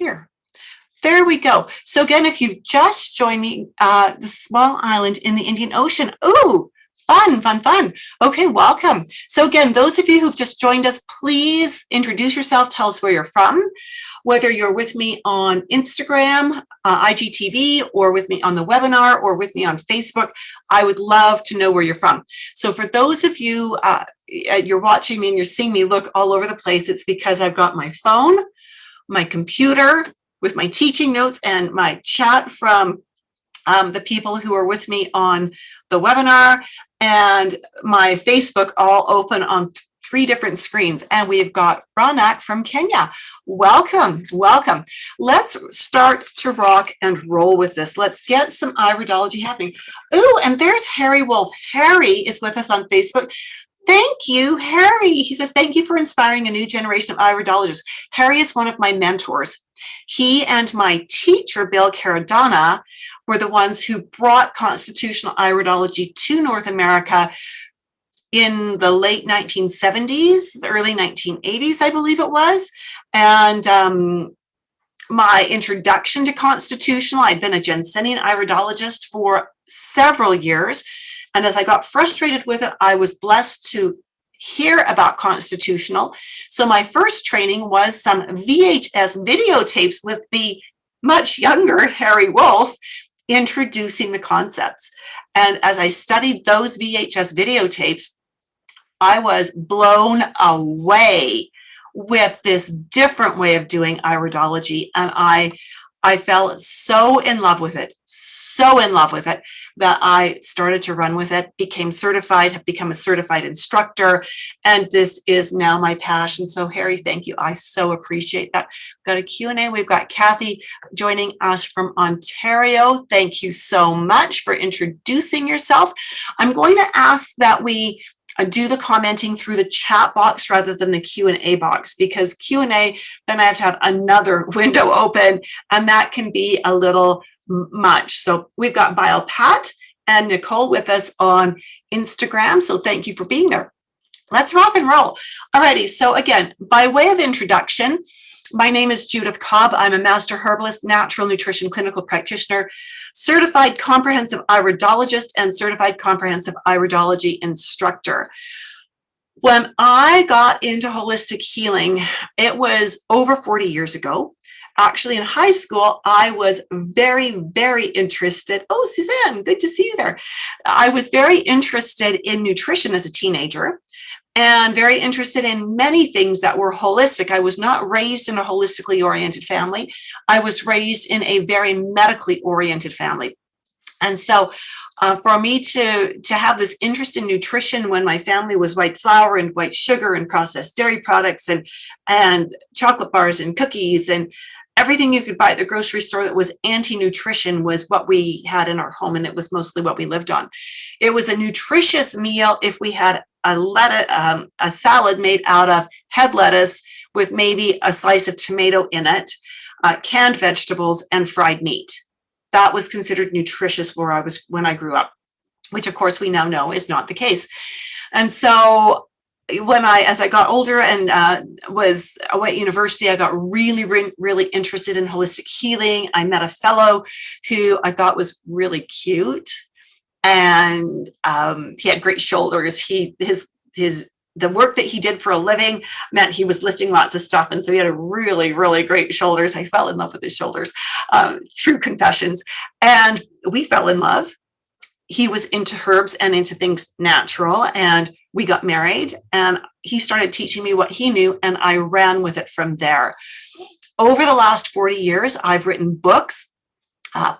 here. There we go. So again, if you've just joined me, the small island in the Indian Ocean. Ooh, fun, fun, fun. Okay, welcome. So again, those of you who've just joined us, please introduce yourself. Tell us where you're from, whether you're with me on Instagram, IGTV, or with me on the webinar, or with me on Facebook. I would love to know where you're from. So for those of you, you're watching me and you're seeing me look all over the place, it's because I've got my phone, my computer, with my teaching notes and my chat from the people who are with me on the webinar, and my Facebook all open on 3 different screens. And we've got Ronak from Kenya. Welcome, welcome. Let's start to rock and roll with this. Let's get some iridology happening. Ooh, and there's Harry Wolf. Harry is with us on Facebook. Thank you, Harry. He says, thank you for inspiring a new generation of iridologists. Harry is one of my mentors. He and my teacher, Bill Caradonna, were the ones who brought constitutional iridology to North America in the late 1970s, early 1980s, I believe it was. And my introduction to constitutional, I'd been a Jensenian iridologist for several years. And as I got frustrated with it, I was blessed to hear about constitutional. So my first training was some VHS videotapes with the much younger Harry Wolf introducing the concepts. And as I studied those VHS videotapes, I was blown away with this different way of doing iridology. And I fell so in love with it, that I started to run with it, became certified, have become a certified instructor, and this is now my passion. So Harry, thank you. I so appreciate that. We've got a Q&A. We've got Kathy joining us from Ontario. Thank you so much for introducing yourself. I'm going to ask that we do the commenting through the chat box rather than the Q&A box, because Q&A, then I have to have another window open, and that can be a little much. So we've got Bio Pat and Nicole with us on Instagram. So thank you for being there. Let's rock and roll. Alrighty. So again, by way of introduction, my name is Judith Cobb. I'm a master herbalist, natural nutrition clinical practitioner, certified comprehensive iridologist, and certified comprehensive iridology instructor. When I got into holistic healing, it was over 40 years ago. Actually, in high school, I was very, very interested. Oh, Suzanne, good to see you there. I was very interested in nutrition as a teenager, and very interested in many things that were holistic. I was not raised in a holistically oriented family. I was raised in a very medically oriented family. And so for me to have this interest in nutrition when my family was white flour and white sugar and processed dairy products and chocolate bars and cookies and everything you could buy at the grocery store that was anti-nutrition was what we had in our home, and it was mostly what we lived on. It was a nutritious meal if we had a salad made out of head lettuce with maybe a slice of tomato in it, canned vegetables, and fried meat. That was considered nutritious where I was when I grew up, which of course we now know is not the case. And so as I got older and was away at university, I got really, really interested in holistic healing. I met a fellow who I thought was really cute, and he had great shoulders. The work that he did for a living meant he was lifting lots of stuff, and so he had a really, really great shoulders. I fell in love with his shoulders. True confessions, and we fell in love. He was into herbs and into things natural, and we got married, and he started teaching me what he knew, and I ran with it from there. Over the last 40 years, I've written books,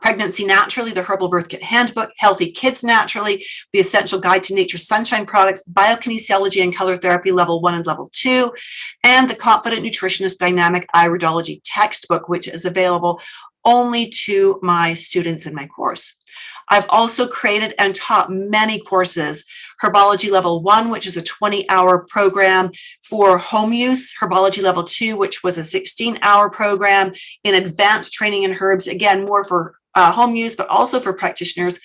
Pregnancy Naturally, the Herbal Birth Kit Handbook, Healthy Kids Naturally, The Essential Guide to Nature's Sunshine Products, Biokinesiology and Color Therapy Level 1 and Level 2, and the Confident Nutritionist Dynamic Iridology Textbook, which is available only to my students in my course. I've also created and taught many courses. Herbology Level 1, which is a 20-hour program for home use. Herbology Level 2, which was a 16-hour program in advanced training in herbs, again, more for home use, but also for practitioners.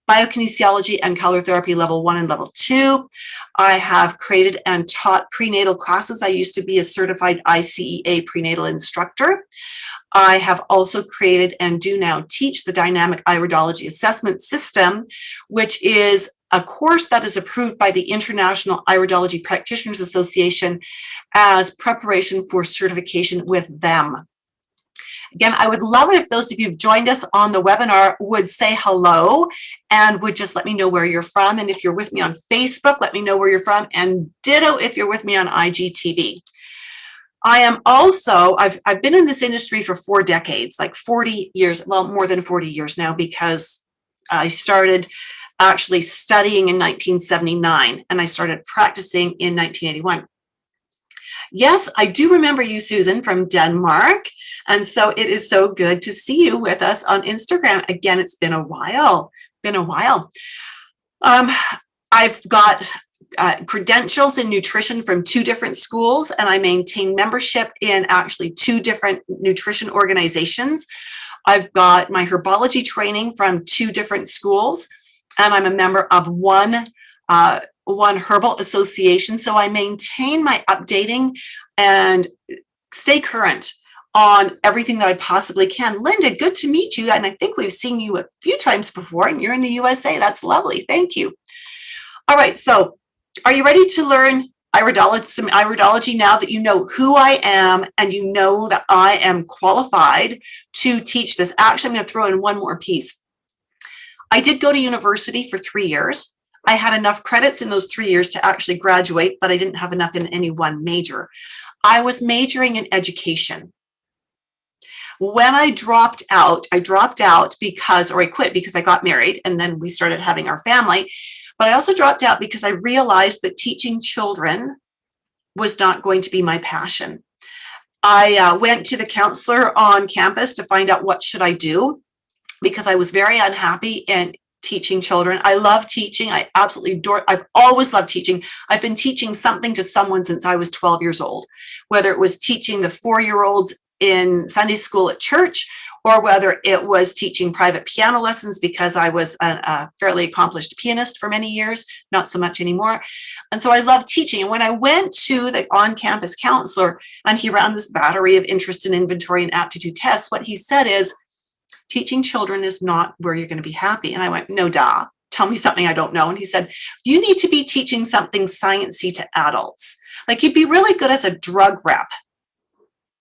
Biokinesiology and Color Therapy Level 1 and Level 2. I have created and taught prenatal classes. I used to be a certified ICEA prenatal instructor. I have also created and do now teach the Dynamic Iridology Assessment System, which is a course that is approved by the International Iridology Practitioners Association as preparation for certification with them. Again, I would love it if those of you who've joined us on the webinar would say hello and would just let me know where you're from. And if you're with me on Facebook, let me know where you're from. And ditto if you're with me on IGTV. I am also, I've been in this industry for 4 decades, like 40 years, well, more than 40 years now, because I started actually studying in 1979 and I started practicing in 1981. Yes, I do remember you, Susan, from Denmark. And so it is so good to see you with us on Instagram. Again, it's been a while, I've got credentials in nutrition from 2 different schools, and I maintain membership in actually 2 different nutrition organizations. I've got my herbology training from 2 different schools, and I'm a member of one herbal association. So I maintain my updating and stay current on everything that I possibly can. Linda, good to meet you. And I think we've seen you a few times before, and you're in the USA. That's lovely. Thank you. All right. So are you ready to learn some iridology now that you know who I am and you know that I am qualified to teach this? Actually, I'm going to throw in one more piece. I did go to university for 3 years. I had enough credits in those 3 years to actually graduate, but I didn't have enough in any one major. I was majoring in education. When I dropped out because, or I quit because I got married and then we started having our family. But I also dropped out because I realized that teaching children was not going to be my passion. I went to the counselor on campus to find out what should I do, because I was very unhappy in teaching children. I love teaching. I absolutely adore. I've always loved teaching. I've been teaching something to someone since I was 12 years old, whether it was teaching the 4-year-olds in Sunday school at church, or whether it was teaching private piano lessons because I was a fairly accomplished pianist for many years, not so much anymore. And so I love teaching. And when I went to the on-campus counselor and he ran this battery of interest and inventory and aptitude tests, what he said is, teaching children is not where you're going to be happy. And I went, no, duh. Tell me something I don't know. And he said, you need to be teaching something sciencey to adults. Like, you'd be really good as a drug rep.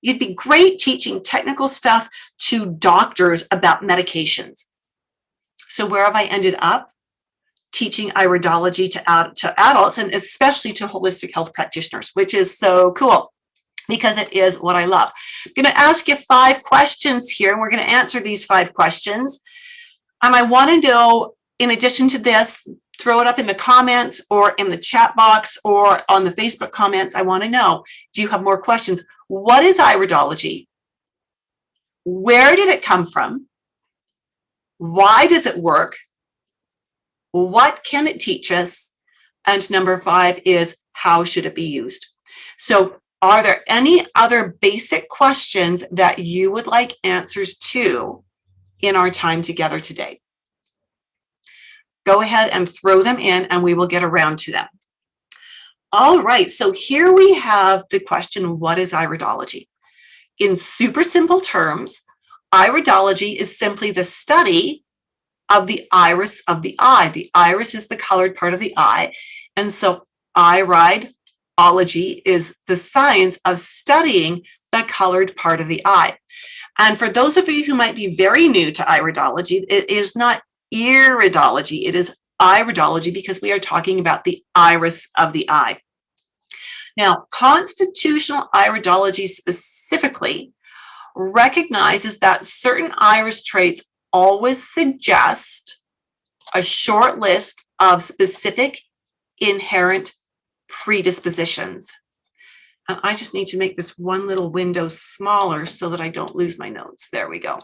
You'd be great teaching technical stuff to doctors about medications. So where have I ended up? Teaching iridology to adults, and especially to holistic health practitioners, which is so cool because it is what I love. I'm going to ask you 5 questions here, and we're going to answer these 5 questions. And I want to know, in addition to this, throw it up in the comments or in the chat box or on the Facebook comments. I want to know, do you have more questions? What is iridology? Where did it come from? Why does it work? What can it teach us? And number 5 is, how should it be used? So are there any other basic questions that you would like answers to in our time together today? Go ahead and throw them in and we will get around to them. All right, so here we have the question, what is iridology? In super simple terms, iridology is simply the study of the iris of the eye. The iris is the colored part of the eye. And so iridology is the science of studying the colored part of the eye. And for those of you who might be very new to iridology, it is not iridology, it is iridology, because we are talking about the iris of the eye. Now, constitutional iridology specifically recognizes that certain iris traits always suggest a short list of specific inherent predispositions. And I just need to make this one little window smaller so that I don't lose my notes. There we go.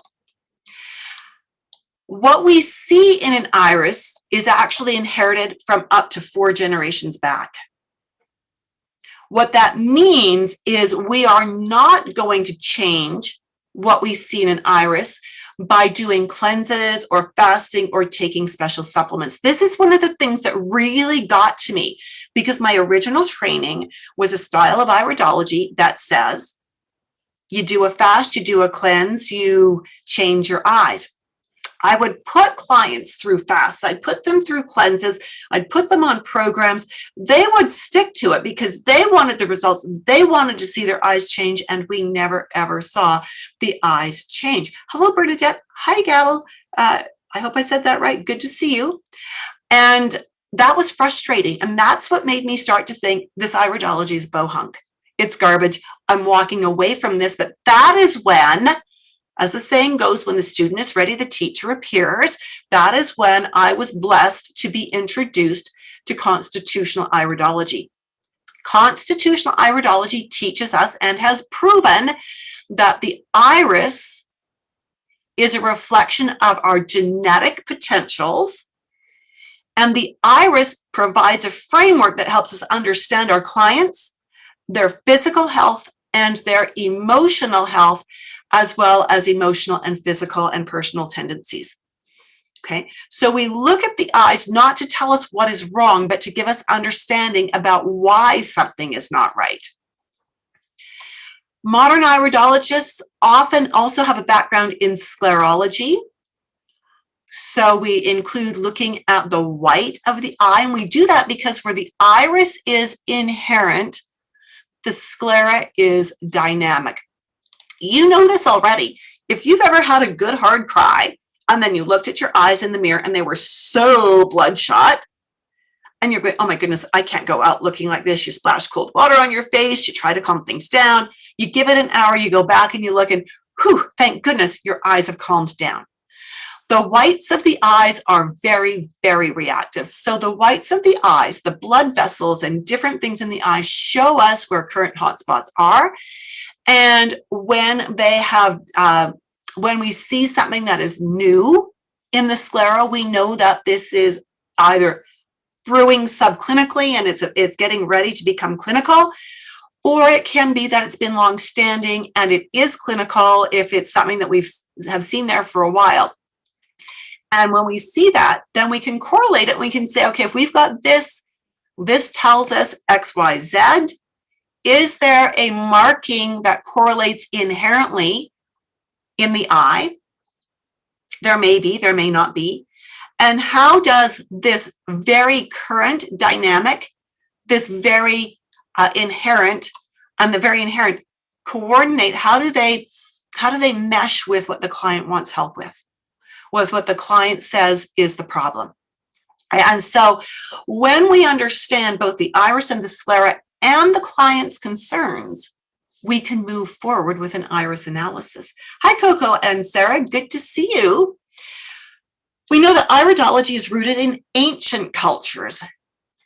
What we see in an iris is actually inherited from up to 4 generations back. What that means is we are not going to change what we see in an iris by doing cleanses or fasting or taking special supplements. This is one of the things that really got to me, because my original training was a style of iridology that says, You do a fast, you do a cleanse, you change your eyes. I would put clients through fasts. I'd put them through cleanses. I'd put them on programs. They would stick to it because they wanted the results. They wanted to see their eyes change, and we never, ever saw the eyes change. Hello, Bernadette. Hi, Gal. I hope I said that right. Good to see you. And that was frustrating. And that's what made me start to think this iridology is bohunk. It's garbage. I'm walking away from this. But that is when, as the saying goes, when the student is ready, the teacher appears. That is when I was blessed to be introduced to constitutional iridology. Constitutional iridology teaches us and has proven that the iris is a reflection of our genetic potentials. And the iris provides a framework that helps us understand our clients, their physical health, and their emotional health, as well as emotional and physical and personal tendencies. Okay, so we look at the eyes not to tell us what is wrong, but to give us understanding about why something is not right. Modern iridologists often also have a background in sclerology. So we include looking at the white of the eye, and we do that because where the iris is inherent, the sclera is dynamic. You know this already. If you've ever had a good hard cry and then you looked at your eyes in the mirror and they were so bloodshot and you're going, oh my goodness, I can't go out looking like this. You splash cold water on your face. You try to calm things down. You give it an hour. You go back and you look and whew, thank goodness your eyes have calmed down. The whites of the eyes are very, very reactive. So the whites of the eyes, the blood vessels and different things in the eye show us where current hotspots are. And when they have, when we see something that is new in the sclera, we know that this is either brewing subclinically and it's getting ready to become clinical, or it can be that it's been long-standing and it is clinical if it's something that have seen there for a while. And when we see that, then we can correlate it. We can say, okay, if we've got this, this tells us X, Y, Z. Is there a marking that correlates inherently in the eye? There may be, there may not be. And how does this very current dynamic, this very inherent, and the very inherent coordinate? How do they mesh with what the client wants help with what the client says is the problem? And so when we understand both the iris and the sclera and the client's concerns, we can move forward with an iris analysis. Hi, Coco and Sarah. Good to see you. We know that iridology is rooted in ancient cultures.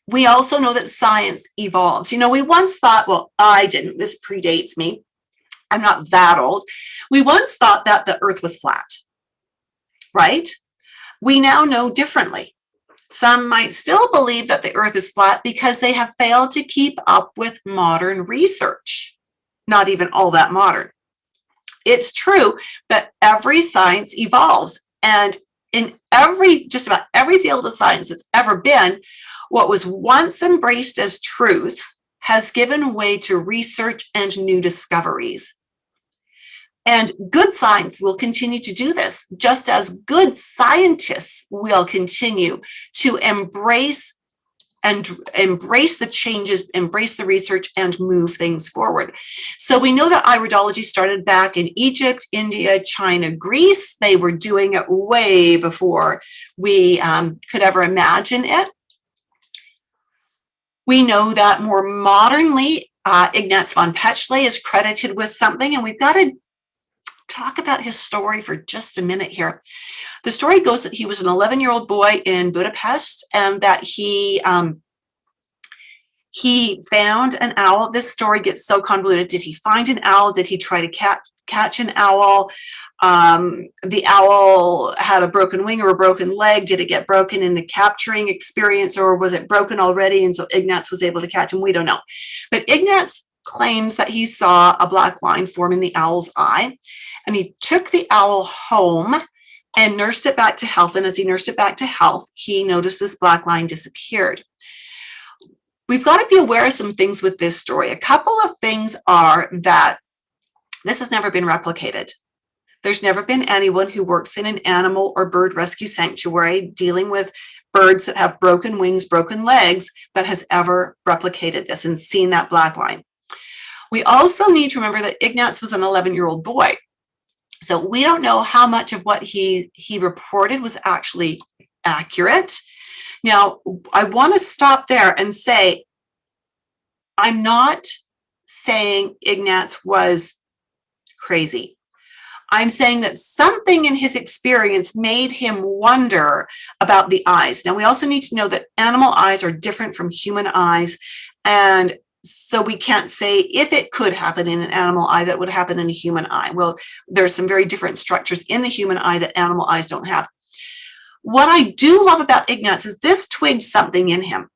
We also know that science evolves. You know, we once thought, well, I didn't. This predates me. I'm not that old. We once thought that the earth was flat, right? We now know differently. Some might still believe that the earth is flat because they have failed to keep up with modern research. Not even all that modern. It's true that every science evolves, and in just about every field of science that's ever been, what was once embraced as truth has given way to research and new discoveries. And good science will continue to do this, just as good scientists will continue to embrace the changes, embrace the research, and move things forward. So we know that iridology started back in Egypt, India, China, Greece. They were doing it way before we could ever imagine it. We know that more modernly, Ignaz von Petschle is credited with something, and we've got to talk about his story for just a minute here. The story goes that he was an 11-year-old boy in Budapest, and that he found an owl. This story gets so convoluted. Did he find an owl? Did he try to catch an owl? The owl had a broken wing or a broken leg. Did it get broken in the capturing experience, or was it broken already? And so Ignaz was able to catch him. We don't know. But Ignaz claims that he saw a black line form in the owl's eye, and he took the owl home and nursed it back to health. And as he nursed it back to health, he noticed this black line disappeared. We've got to be aware of some things with this story. A couple of things are that This has never been replicated. There's never been anyone who works in an animal or bird rescue sanctuary dealing with birds that have broken wings, broken legs, that has ever replicated this and seen that black line. We also need to remember that Ignaz was an 11-year-old boy. So we don't know how much of what he reported was actually accurate. Now, I want to stop there and say, I'm not saying Ignaz was crazy. I'm saying that something in his experience made him wonder about the eyes. Now, we also need to know that animal eyes are different from human eyes. And so we can't say if it could happen in an animal eye, that would happen in a human eye. Well, there's some very different structures in the human eye that animal eyes don't have. What I do love about Ignaz is this twigged something in him.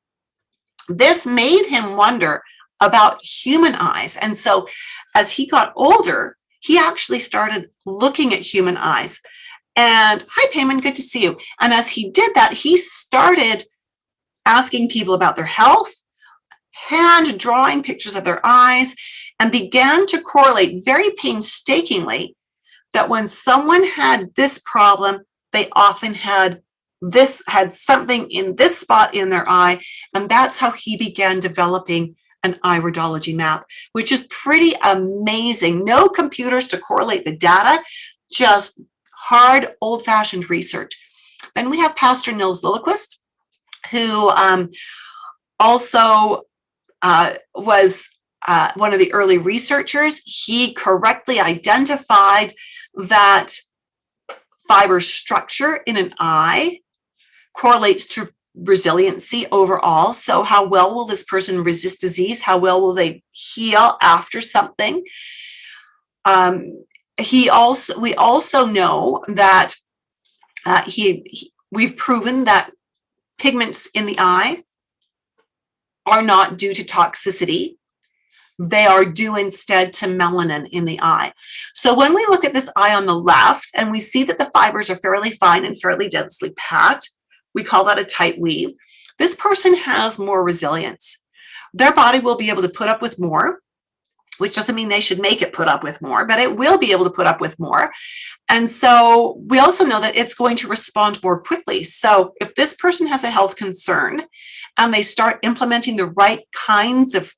This made him wonder about human eyes. And so as he got older, he actually started looking at human eyes. And hi, Payman, good to see you. And as he did that, he started asking people about their health, hand drawing pictures of their eyes, and began to correlate very painstakingly that when someone had this problem, they often had something in this spot in their eye. And that's how he began developing an iridology map, which is pretty amazing. No computers to correlate the data, just hard, old-fashioned research. Then we have Pastor Nils Liljeqvist, who also was one of the early researchers. He correctly identified that fiber structure in an eye correlates to resiliency overall. So how well will this person resist disease? How well will they heal after something? We also know that we've proven that pigments in the eye are not due to toxicity. They are due instead to melanin in the eye. So when we look at this eye on the left and we see that the fibers are fairly fine and fairly densely packed, we call that a tight weave. This person has more resilience. Their body will be able to put up with more, which doesn't mean they should make it put up with more, but it will be able to put up with more. And so we also know that it's going to respond more quickly. So if this person has a health concern and they start implementing the right kinds of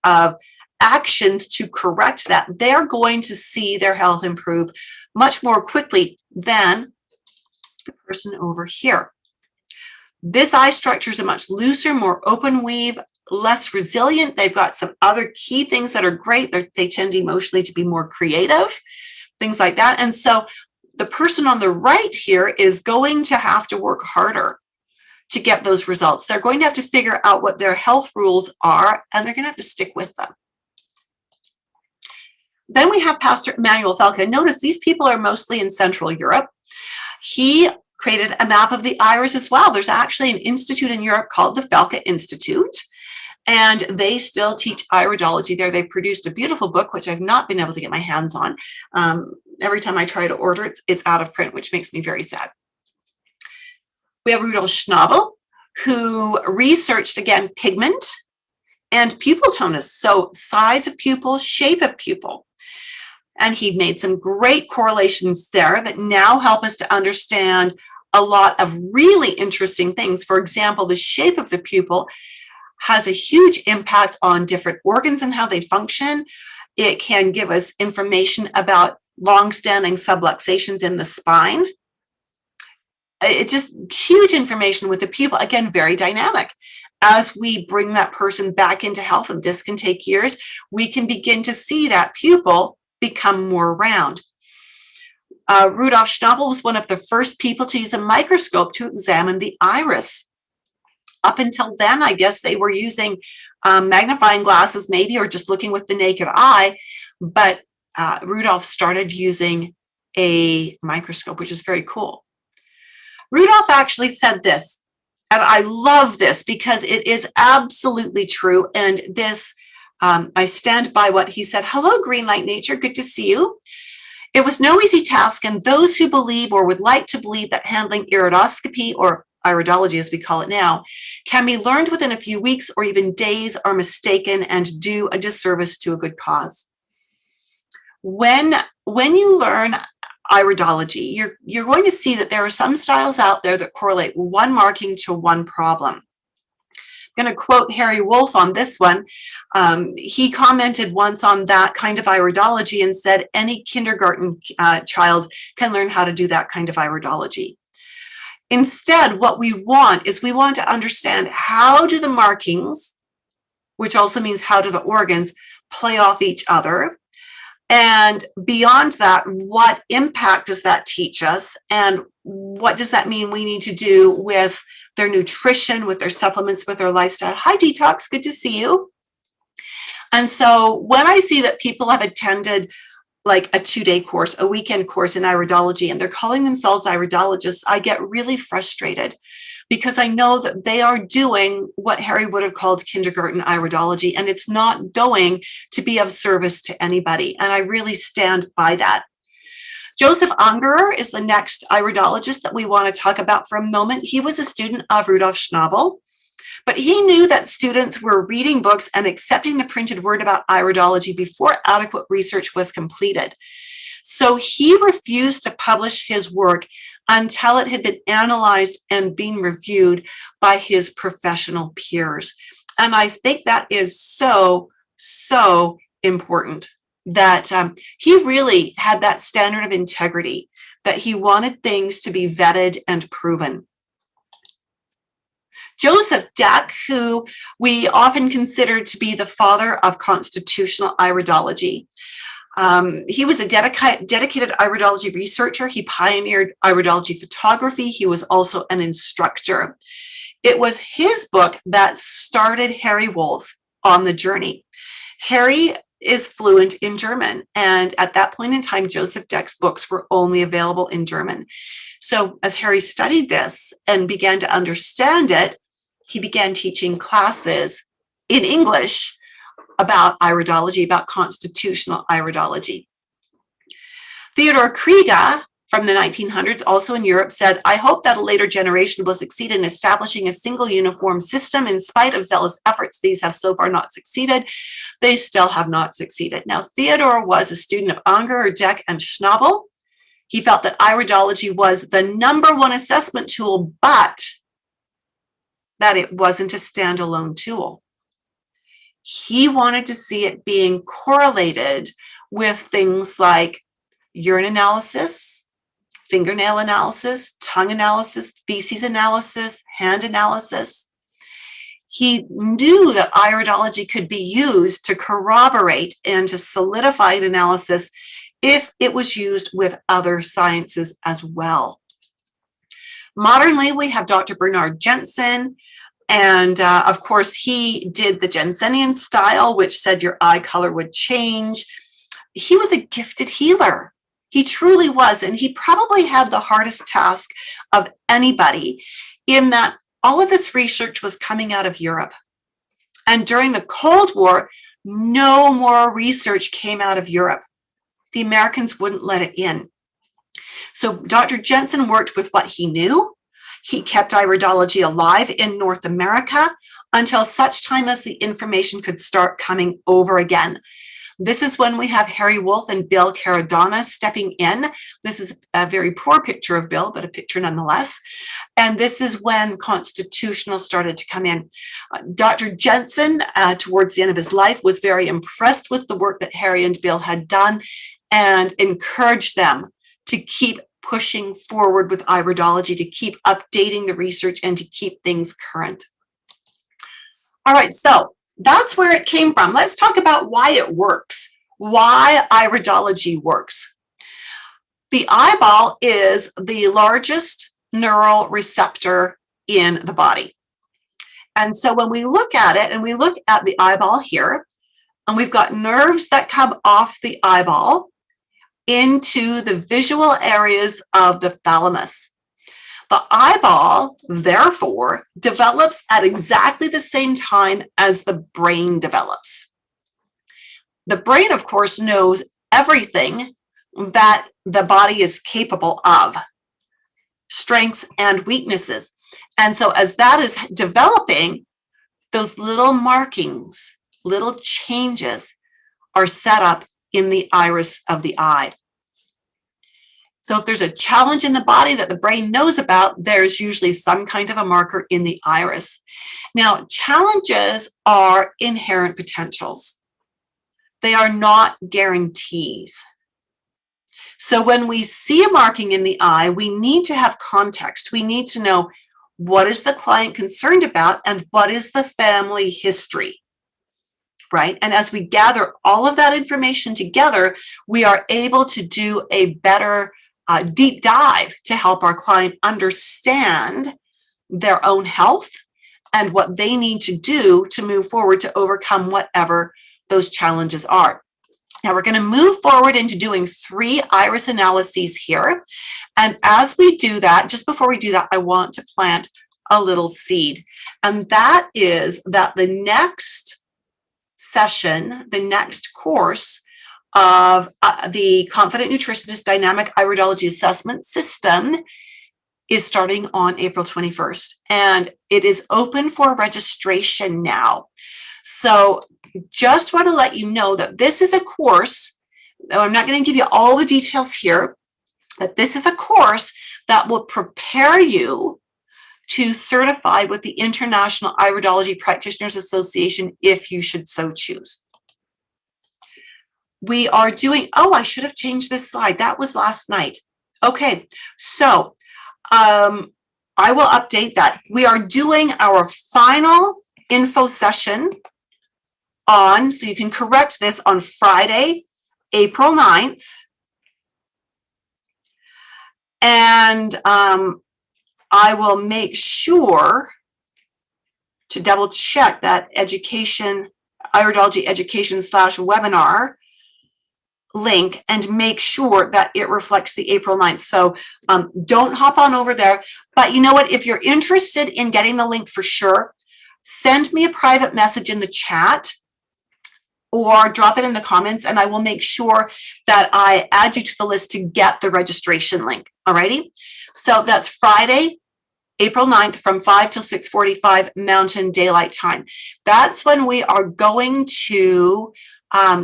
actions to correct that, they're going to see their health improve much more quickly than the person over here. This eye structure is a much looser, more open weave, less resilient. They've got some other key things that are great. They tend emotionally to be more creative, things like that. And so the person on the right here is going to have to work harder to get those results. They're going to have to figure out what their health rules are, and they're going to have to stick with them. Then we have Pastor Emmanuel Felka. Notice these people are mostly in Central Europe. He created a map of the iris as well. There's actually an institute in Europe called the Felka Institute, and they still teach iridology there. They've produced a beautiful book, which I've not been able to get my hands on. Every time I try to order it, it's out of print, which makes me very sad. We have Rudolf Schnabel, who researched, again, pigment and pupil tonus, so size of pupil, shape of pupil. And he made some great correlations there that now help us to understand a lot of really interesting things. For example, the shape of the pupil has a huge impact on different organs and how they function. It can give us information about long-standing subluxations in the spine. It's just huge information with the pupil, again, very dynamic. As we bring that person back into health, and this can take years, we can begin to see that pupil become more round. Rudolf Schnabel was one of the first people to use a microscope to examine the iris. Up until then, I guess they were using magnifying glasses maybe, or just looking with the naked eye, but Rudolf started using a microscope, which is very cool. Rudolf actually said this, and I love this because it is absolutely true, and this I stand by what he said. Hello, Green Light Nature, good to see you. It was no easy task, and those who believe or would like to believe that handling iridoscopy, or iridology as we call it now, can be learned within a few weeks or even days are mistaken and do a disservice to a good cause. When you learn iridology, you're going to see that there are some styles out there that correlate one marking to one problem. I'm going to quote Harry Wolff on this one. He commented once on that kind of iridology and said, any kindergarten child can learn how to do that kind of iridology. Instead, what we want to understand, how do the markings, which also means how do the organs, play off each other? And beyond that, what impact does that teach us? And what does that mean we need to do with their nutrition, with their supplements, with their lifestyle? Hi, Detox, good to see you. And so when I see that people have attended like a 2-day course, a weekend course in iridology, and they're calling themselves iridologists, I get really frustrated, because I know that they are doing what Harry would have called kindergarten iridology, and it's not going to be of service to anybody. And I really stand by that. Joseph Ungerer is the next iridologist that we want to talk about for a moment. He was a student of Rudolf Schnabel, but he knew that students were reading books and accepting the printed word about iridology before adequate research was completed. So he refused to publish his work until it had been analyzed and being reviewed by his professional peers. And I think that is so, so important, that he really had that standard of integrity, that he wanted things to be vetted and proven. Joseph Deck, who we often consider to be the father of constitutional iridology, he was a dedicated iridology researcher. He pioneered iridology photography. He was also an instructor. It was his book that started Harry Wolff on the journey. Harry is fluent in German, and at that point in time, Joseph Deck's books were only available in German. So as Harry studied this and began to understand it, he began teaching classes in English about iridology, about constitutional iridology. Theodor Kriege from the 1900s, also in Europe, said, I hope that a later generation will succeed in establishing a single uniform system. In spite of zealous efforts, these have so far not succeeded. They still have not succeeded. Now, Theodor was a student of Ungerer, Deck, and Schnabel. He felt that iridology was the #1 assessment tool, but that it wasn't a standalone tool. He wanted to see it being correlated with things like urine analysis, fingernail analysis, tongue analysis, feces analysis, hand analysis. He knew that iridology could be used to corroborate and to solidify an analysis if it was used with other sciences as well. Modernly, we have Dr. Bernard Jensen, and of course, he did the Jensenian style, which said your eye color would change. He was a gifted healer. He truly was, and he probably had the hardest task of anybody, in that all of this research was coming out of Europe. And during the Cold War, no more research came out of Europe. The Americans wouldn't let it in. So Dr. Jensen worked with what he knew. He kept iridology alive in North America until such time as the information could start coming over again. This is when we have Harry Wolff and Bill Caradonna stepping in. This is a very poor picture of Bill, but a picture nonetheless. And this is when constitutional started to come in. Dr. Jensen, towards the end of his life, was very impressed with the work that Harry and Bill had done and encouraged them to keep pushing forward with iridology, to keep updating the research and to keep things current. All right, so that's where it came from. Let's talk about why it works, why iridology works. The eyeball is the largest neural receptor in the body. And so when we look at it, and we look at the eyeball here, and we've got nerves that come off the eyeball into the visual areas of the thalamus. The eyeball, therefore, develops at exactly the same time as the brain develops. The brain, of course, knows everything that the body is capable of, strengths and weaknesses. And so as that is developing, those little markings, little changes are set up in the iris of the eye. So if there's a challenge in the body that the brain knows about, there's usually some kind of a marker in the iris. Now, challenges are inherent potentials. They are not guarantees. So when we see a marking in the eye, we need to have context. We need to know, what is the client concerned about and what is the family history, right? And as we gather all of that information together, we are able to do a better deep dive to help our client understand their own health and what they need to do to move forward to overcome whatever those challenges are. Now we're going to move forward into doing 3 iris analyses here. And as we do that, just before we do that, I want to plant a little seed. And that is that the next session, the next course of the Confident Nutritionist Dynamic Iridology Assessment System is starting on April 21st. And it is open for registration now. So just want to let you know that this is a course, I'm not going to give you all the details here, that this is a course that will prepare you to certify with the International Iridology Practitioners Association if you should so choose. We are doing, oh, I should have changed this slide. That was last night. Okay, so I will update that. We are doing our final info session on, so you can correct this, on Friday, April 9th. And I will make sure to double check that education, iridology education /webinar link and make sure that it reflects the April 9th. So don't hop on over there. But you know what? If you're interested in getting the link for sure, send me a private message in the chat or drop it in the comments, and I will make sure that I add you to the list to get the registration link. Alrighty? So that's Friday, April 9th from 5 till 6:45 Mountain Daylight Time. That's when we are going to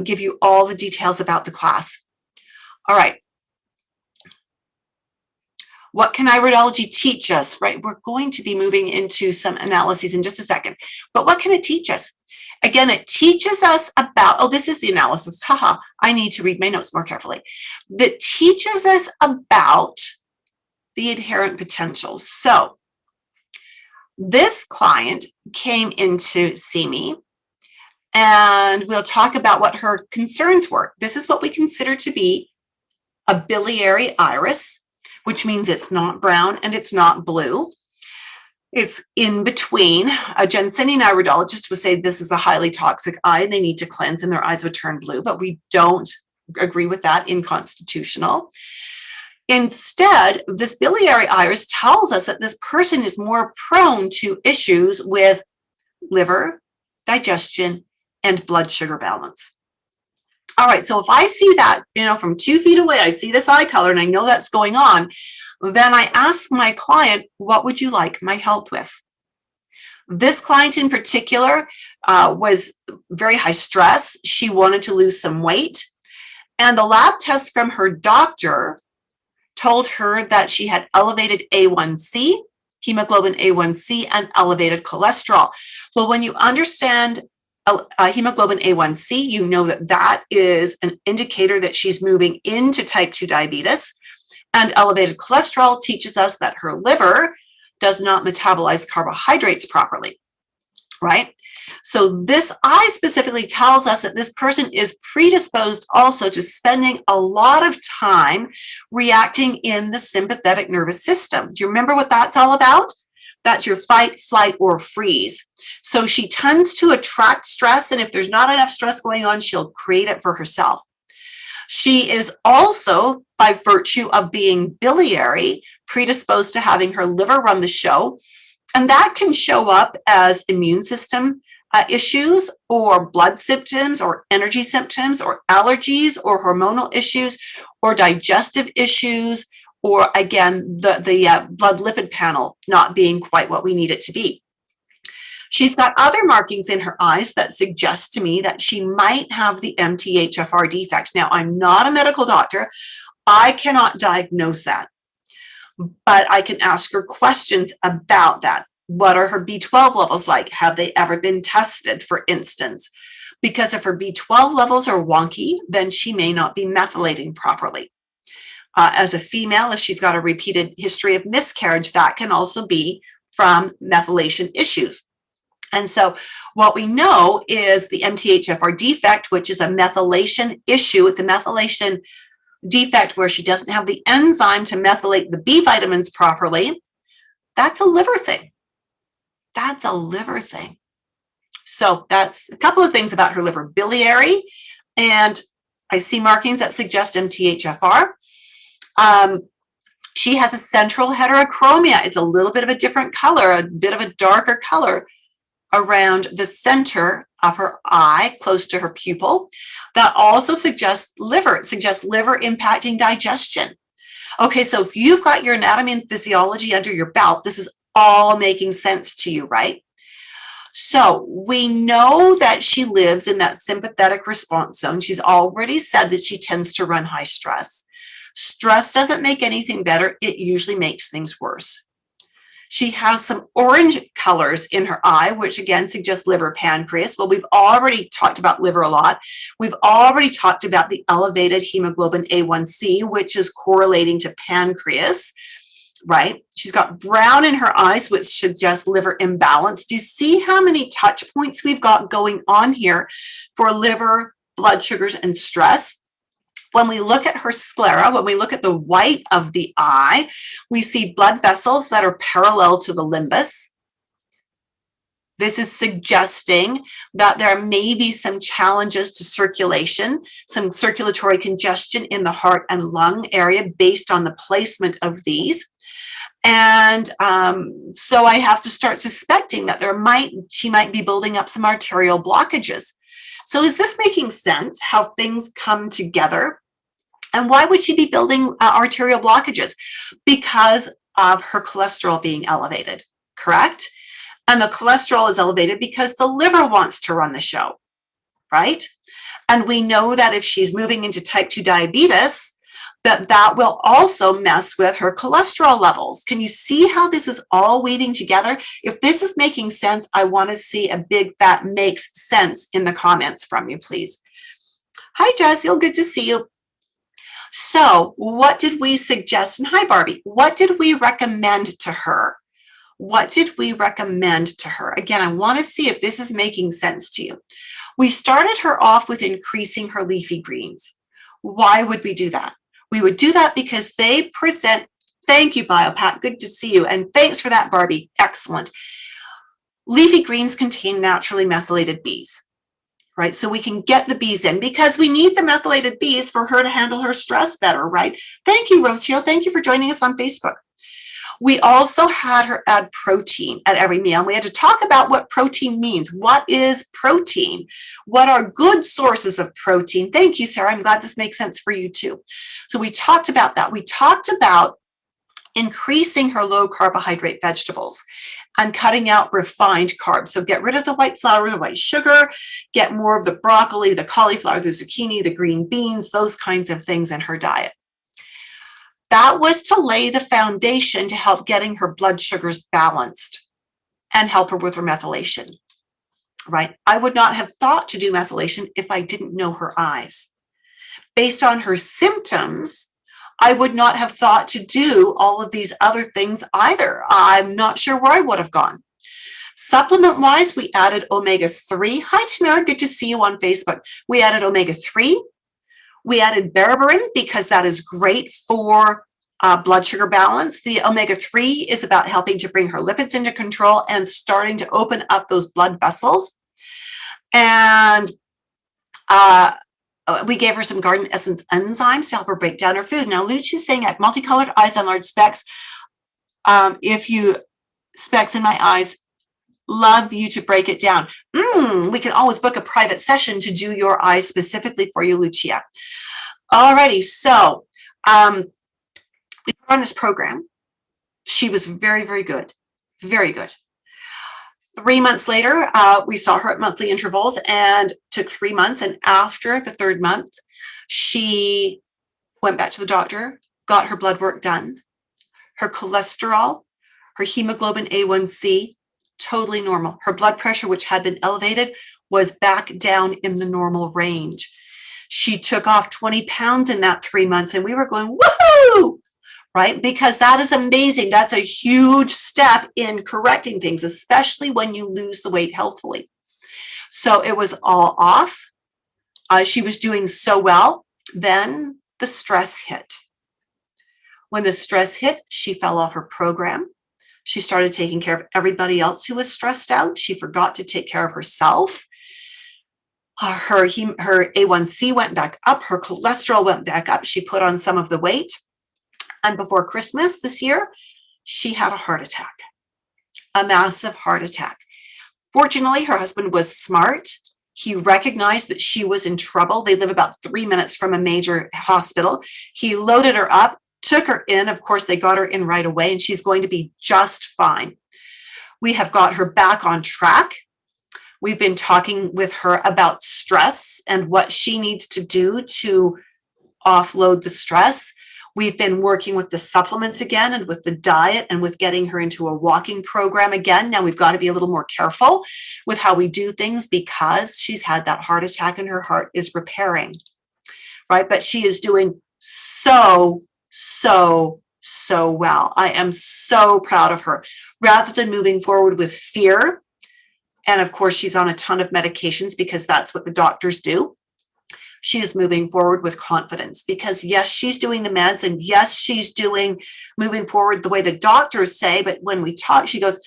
give you all the details about the class. All right. What can iridology teach us, right? We're going to be moving into some analyses in just a second, but what can it teach us? Again, it teaches us about, oh, this is the analysis. Haha, I need to read my notes more carefully. That teaches us about the inherent potentials. So this client came in to see me, and we'll talk about what her concerns were. This is what we consider to be a biliary iris, which means it's not brown and it's not blue. It's in between. A Jensenian iridologist would say this is a highly toxic eye and they need to cleanse and their eyes would turn blue, but we don't agree with that in constitutional. Instead, this biliary iris tells us that this person is more prone to issues with liver, digestion, and blood sugar balance. All right, so if I see that, from 2 feet away, I see this eye color and I know that's going on, then I ask my client, what would you like my help with? This client in particular was very high stress. She wanted to lose some weight, and the lab test from her doctor told her that she had elevated A1C, hemoglobin A1C, and elevated cholesterol. Well, when you understand hemoglobin A1C, you know that that is an indicator that she's moving into type 2 diabetes. And elevated cholesterol teaches us that her liver does not metabolize carbohydrates properly, right? So this eye specifically tells us that this person is predisposed also to spending a lot of time reacting in the sympathetic nervous system. Do you remember what that's all about? That's your fight, flight, or freeze. So she tends to attract stress, and if there's not enough stress going on, she'll create it for herself. She is also, by virtue of being biliary, predisposed to having her liver run the show, and that can show up as immune system issues, or blood symptoms, or energy symptoms, or allergies, or hormonal issues, or digestive issues, or again, the blood lipid panel not being quite what we need it to be. She's got other markings in her eyes that suggest to me that she might have the MTHFR defect. Now, I'm not a medical doctor. I cannot diagnose that, but I can ask her questions about that. What are her B12 levels like? Have they ever been tested, for instance? Because if her B12 levels are wonky, then she may not be methylating properly. As a female, if she's got a repeated history of miscarriage, that can also be from methylation issues. And so what we know is the MTHFR defect, which is a methylation issue. It's a methylation defect where she doesn't have the enzyme to methylate the B vitamins properly. That's a liver thing. That's a liver thing. So that's a couple of things about her liver. Biliary, and I see markings that suggest MTHFR. She has a central heterochromia. It's a little bit of a different color, a bit of a darker color around the center of her eye, close to her pupil. That also suggests liver. It suggests liver impacting digestion. Okay, so if you've got your anatomy and physiology under your belt, this is all making sense to you, right? So we know that she lives in that sympathetic response zone. She's already said that she tends to run high stress. Stress doesn't make anything better. It usually makes things worse. She has some orange colors in her eye, which again suggests liver, pancreas. Well, we've already talked about liver a lot. We've already talked about the elevated hemoglobin A1C, which is correlating to pancreas, right? She's got brown in her eyes, which suggests liver imbalance. Do you see how many touch points we've got going on here for liver, blood sugars, and stress? When we look at her sclera, when we look at the white of the eye, we see blood vessels that are parallel to the limbus. This is suggesting that there may be some challenges to circulation, some circulatory congestion in the heart and lung area based on the placement of these. And so I have to start suspecting that she might be building up some arterial blockages. So is this making sense, how things come together? And why would she be building arterial blockages? Because of her cholesterol being elevated, correct? And the cholesterol is elevated because the liver wants to run the show, right? And we know that if she's moving into type 2 diabetes, that will also mess with her cholesterol levels. Can you see how this is all weaving together? If this is making sense, I want to see a big fat makes sense in the comments from you, please. Hi, Jessica, good to see you. So what did we suggest? And hi, Barbie. What did we recommend to her? What did we recommend to her? Again, I want to see if this is making sense to you. We started her off with increasing her leafy greens. Why would we do that? We would do that because they present, thank you, Biopat, good to see you. And thanks for that, Barbie, excellent. Leafy greens contain naturally methylated Bs. Right? So we can get the Bs in because we need the methylated Bs for her to handle her stress better, right? Thank you, Rocio. Thank you for joining us on Facebook. We also had her add protein at every meal. And we had to talk about what protein means. What is protein? What are good sources of protein? Thank you, Sarah. I'm glad this makes sense for you too. So we talked about that. We talked about increasing her low carbohydrate vegetables and cutting out refined carbs. So get rid of the white flour, the white sugar, get more of the broccoli, the cauliflower, the zucchini, the green beans, those kinds of things in her diet. That was to lay the foundation to help getting her blood sugars balanced and help her with her methylation, right? I would not have thought to do methylation if I didn't know her eyes. Based on her symptoms, I would not have thought to do all of these other things either. I'm not sure where I would have gone. Supplement-wise, we added omega-3. Hi, Tamara, good to see you on Facebook. We added omega-3. We added berberine because that is great for blood sugar balance. The omega-3 is about helping to bring her lipids into control and starting to open up those blood vessels. And we gave her some garden essence enzymes to help her break down her food. Now, Lucia's saying I have multicolored eyes and large specks. If you specks in my eyes, love you to break it down. We can always book a private session to do your eyes specifically for you, Lucia. Alrighty, so we put her on this program. She was very, very good. Very good. 3 months later, we saw her at monthly intervals and took 3 months. And after the third month, she went back to the doctor, got her blood work done, her cholesterol, her hemoglobin A1C, totally normal. Her blood pressure, which had been elevated, was back down in the normal range. She took off 20 pounds in that 3 months, and we were going, woohoo! Right? Because that is amazing. That's a huge step in correcting things, especially when you lose the weight healthfully. So it was all off. She was doing so well. Then the stress hit. When the stress hit, she fell off her program. She started taking care of everybody else who was stressed out. She forgot to take care of herself. Her A1C went back up. Her cholesterol went back up. She put on some of the weight. And before Christmas this year, she had a heart attack, a massive heart attack. Fortunately, her husband was smart. He recognized that she was in trouble. They live about 3 minutes from a major hospital. He loaded her up, took her in. Of course, they got her in right away, and she's going to be just fine. We have got her back on track. We've been talking with her about stress and what she needs to do to offload the stress. We've been working with the supplements again and with the diet and with getting her into a walking program again. Now we've got to be a little more careful with how we do things because she's had that heart attack and her heart is repairing, right? But she is doing so well. I am so proud of her. Rather than moving forward with fear, and of course she's on a ton of medications because that's what the doctors do, she is moving forward with confidence because yes, she's doing the meds and yes, she's moving forward the way the doctors say. But when we talk, she goes,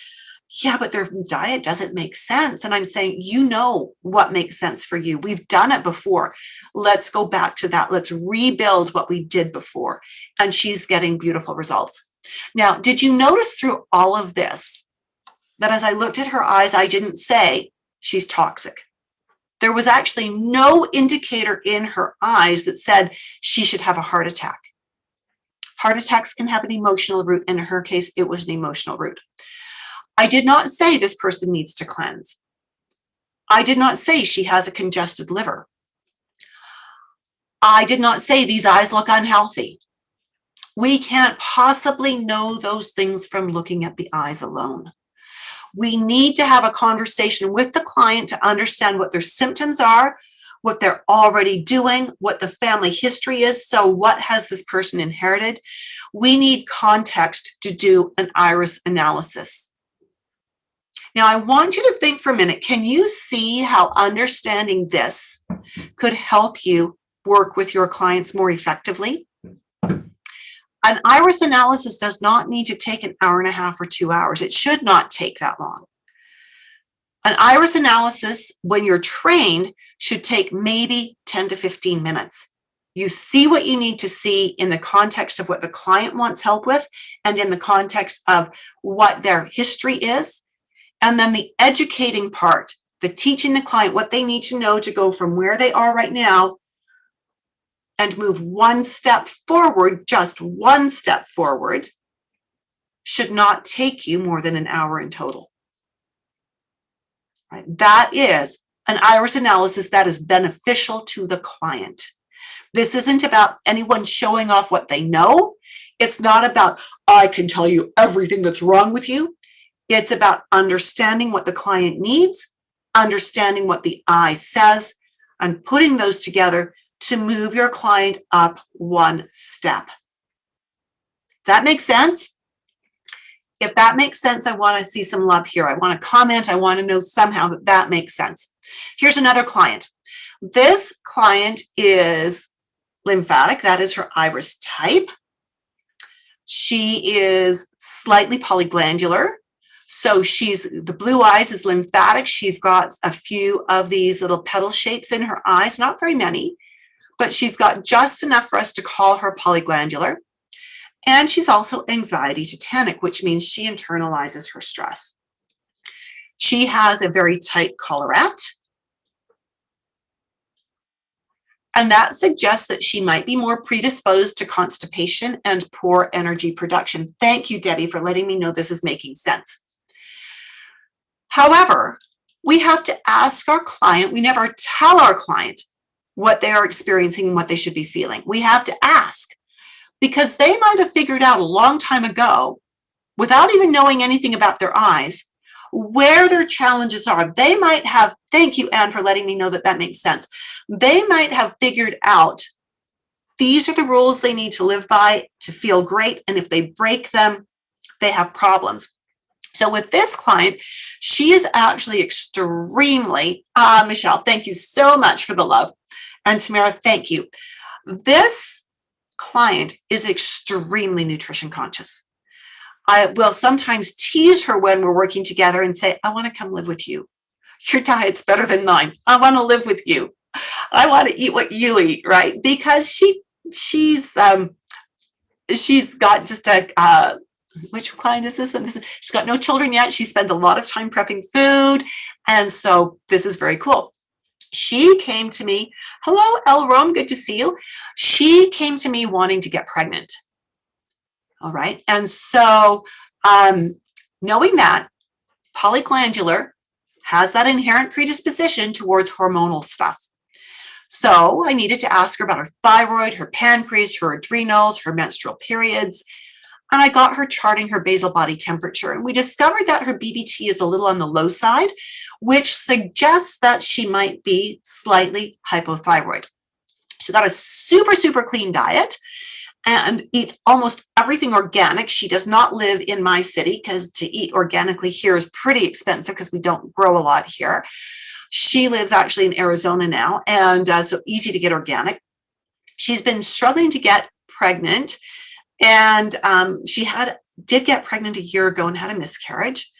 yeah, but their diet doesn't make sense. And I'm saying, you know what makes sense for you. We've done it before. Let's go back to that. Let's rebuild what we did before. And she's getting beautiful results. Now, did you notice through all of this that as I looked at her eyes, I didn't say she's toxic? There was actually no indicator in her eyes that said she should have a heart attack. Heart attacks can have an emotional root. In her case, it was an emotional root. I did not say this person needs to cleanse. I did not say she has a congested liver. I did not say these eyes look unhealthy. We can't possibly know those things from looking at the eyes alone. We need to have a conversation with the client to understand what their symptoms are, what they're already doing, what the family history is. So what has this person inherited? We need context to do an iris analysis. Now, I want you to think for a minute. Can you see how understanding this could help you work with your clients more effectively? An iris analysis does not need to take an hour and a half or 2 hours. It should not take that long. An iris analysis, when you're trained, should take maybe 10 to 15 minutes. You see what you need to see in the context of what the client wants help with and in the context of what their history is. And then the educating part, the teaching the client what they need to know to go from where they are right now and move one step forward, just one step forward, should not take you more than an hour in total. Right? That is an iris analysis that is beneficial to the client. This isn't about anyone showing off what they know. It's not about, I can tell you everything that's wrong with you. It's about understanding what the client needs, understanding what the eye says, and putting those together to move your client up one step. That makes sense? If that makes sense, I want to see some love here. I want to comment. I want to know somehow that that makes sense. Here's another client. This client is lymphatic. That is her iris type. She is slightly polyglandular. So the blue eyes is lymphatic. She's got a few of these little petal shapes in her eyes, not very many, but she's got just enough for us to call her polyglandular. And she's also anxiety tetanic, which means she internalizes her stress. She has a very tight collarette. And that suggests that she might be more predisposed to constipation and poor energy production. Thank you, Debbie, for letting me know this is making sense. However, we have to ask our client, we never tell our client what they are experiencing and what they should be feeling. We have to ask, because they might have figured out a long time ago, without even knowing anything about their eyes, where their challenges are. They might have, thank you, Anne, for letting me know that that makes sense. They might have figured out these are the rules they need to live by to feel great. And if they break them, they have problems. So with this client, she is actually extremely, Michelle, thank you so much for the love. And Tamara, thank you. This client is extremely nutrition conscious. I will sometimes tease her when we're working together and say, I want to come live with you. Your diet's better than mine. I want to live with you. I want to eat what you eat, right? Because she's got just a, which client is this one? She's got no children yet. She spends a lot of time prepping food. And so this is very cool. She came to me. Hello, El Rome. Good to see you. She came to me wanting to get pregnant. All right. And so knowing that polyglandular has that inherent predisposition towards hormonal stuff. So I needed to ask her about her thyroid, her pancreas, her adrenals, her menstrual periods. And I got her charting her basal body temperature. And we discovered that her BBT is a little on the low side, which suggests that she might be slightly hypothyroid. She's got a super, super clean diet and eats almost everything organic. She does not live in my city because to eat organically here is pretty expensive because we don't grow a lot here. She lives actually in Arizona now, and so easy to get organic. She's been struggling to get pregnant, and she did get pregnant a year ago and had a miscarriage.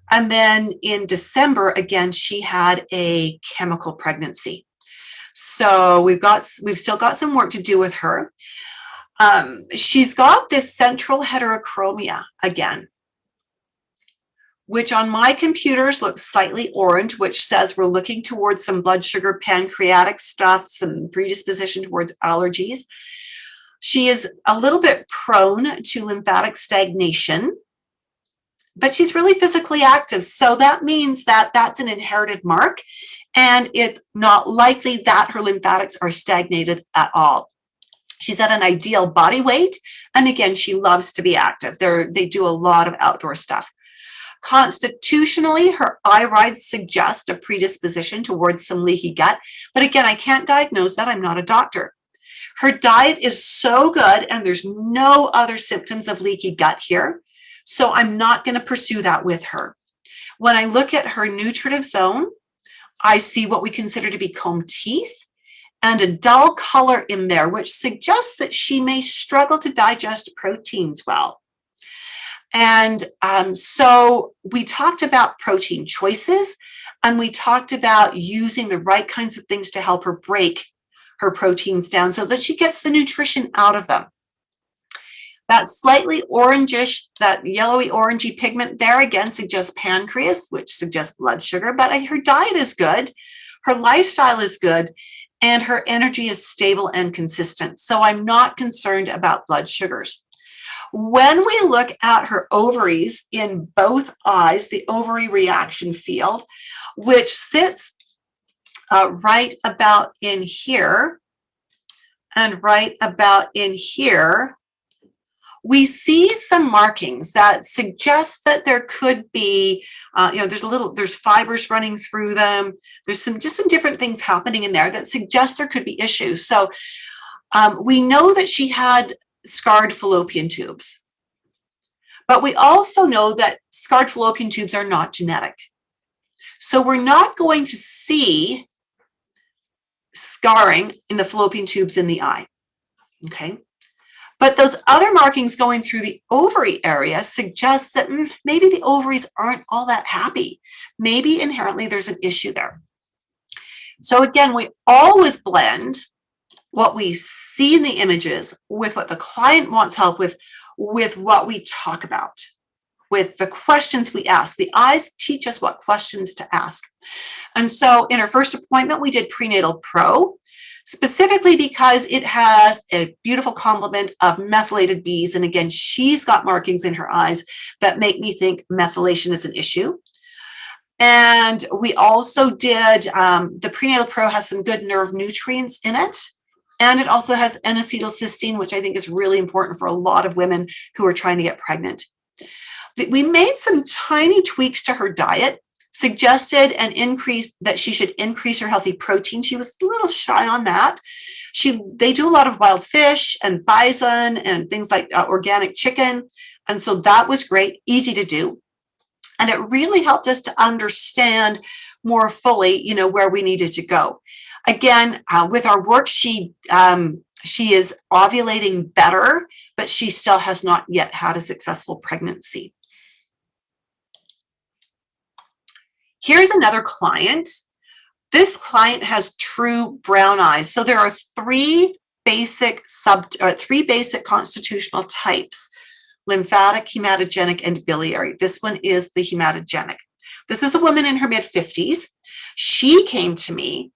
And then in December, again, she had a chemical pregnancy. So we've still got some work to do with her. She's got this central heterochromia again, which on my computers looks slightly orange, which says we're looking towards some blood sugar, pancreatic stuff, some predisposition towards allergies. She is a little bit prone to lymphatic stagnation, but she's really physically active. So that means that that's an inherited mark, and it's not likely that her lymphatics are stagnated at all. She's at an ideal body weight. And again, she loves to be active. They do a lot of outdoor stuff. Constitutionally, her irides suggest a predisposition towards some leaky gut. But again, I can't diagnose that. I'm not a doctor. Her diet is so good, and there's no other symptoms of leaky gut here. So I'm not going to pursue that with her. When I look at her nutritive zone, I see what we consider to be comb teeth and a dull color in there, which suggests that she may struggle to digest proteins well. And so we talked about protein choices, and we talked about using the right kinds of things to help her break her proteins down so that she gets the nutrition out of them. That slightly orangish, that yellowy orangey pigment there again suggests pancreas, which suggests blood sugar, but her diet is good, her lifestyle is good, and her energy is stable and consistent. So I'm not concerned about blood sugars. When we look at her ovaries in both eyes, the ovary reaction field, which sits right about in here and right about in here, we see some markings that suggest that there could be, there's fibers running through them. There's some different things happening in there that suggest there could be issues. So we know that she had scarred fallopian tubes, but we also know that scarred fallopian tubes are not genetic. So we're not going to see scarring in the fallopian tubes in the eye, okay? But those other markings going through the ovary area suggest that maybe the ovaries aren't all that happy. Maybe inherently there's an issue there. So again, we always blend what we see in the images with what the client wants help with what we talk about, with the questions we ask. The eyes teach us what questions to ask. And so in our first appointment, we did Prenatal Pro, specifically because it has a beautiful complement of methylated Bs. And again, she's got markings in her eyes that make me think methylation is an issue. And we also did, the Prenatal Pro has some good nerve nutrients in it. And it also has N-acetylcysteine, which I think is really important for a lot of women who are trying to get pregnant. We made some tiny tweaks to her diet, suggested an increase that she should increase her healthy protein. She was a little shy on that. They do a lot of wild fish and bison and things like organic chicken. And so that was great, easy to do. And it really helped us to understand more fully, where we needed to go. Again, with our work, she is ovulating better, but she still has not yet had a successful pregnancy. Here's another client. This client has true brown eyes. So there are three basic constitutional types: lymphatic, hematogenic, and biliary. This one is the hematogenic. This is a woman in her mid-50s. She came to me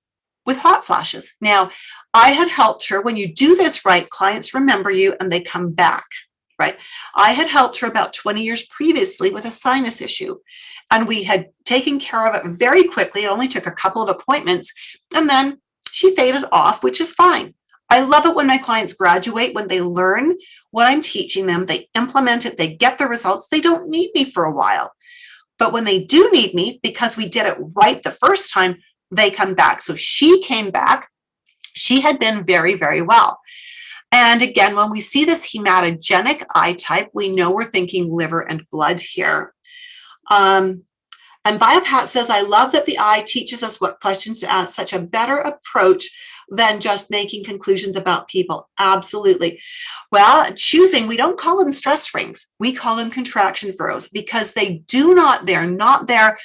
with hot flashes. Now, I had helped her. When you do this right, clients remember you and they come back, right? I had helped her about 20 years previously with a sinus issue, and we had taken care of it very quickly. It only took a couple of appointments, and then she faded off, which is fine. I love it when my clients graduate, when they learn what I'm teaching them, they implement it, they get the results. They don't need me for a while. But when they do need me, because we did it right the first time, they come back. So she came back. She had been very, very well. And again, when we see this hematogenic eye type, we know we're thinking liver and blood here. And Biopat says, I love that the eye teaches us what questions to ask, such a better approach than just making conclusions about people. Absolutely. Well, choosing, we don't call them stress rings. We call them contraction furrows, because they're not there